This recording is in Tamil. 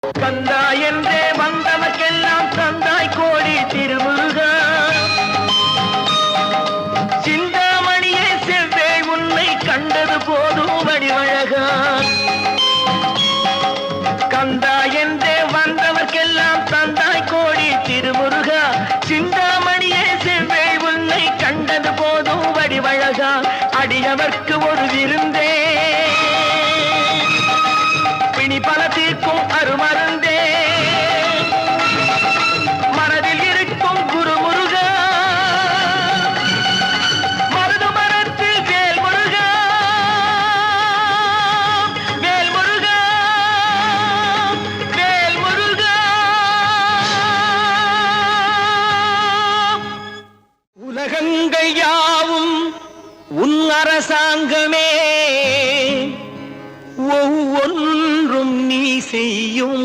கந்தா என்றே வந்தவர்க்கெல்லாம் தந்தாய் கோடி திருமுருகா. சிந்தாமணியே செவ்வே உன்னை கண்டது போதும் வடிவழகா. கந்தா என்றே வந்தவர்க்கெல்லாம் தந்தாய் கோடி திருமுருகா. சிந்தாமணியே செவ்வே உன்னை கண்டது போதும் வடிவழகா. அடியவர்க்கு ஒரு விருந்தே பிணி பல தீர்க்கும் அருமருந்தே மனதில் இருக்கும் குருமுருகா. மருது மரத்தில் வேல்முருகா, வேல்முருகா, வேல்முருகா. உலகங்கள் யாவும் உன் அரசாங்கமே, ஒவ்வொன்றும் நீ செய்யும்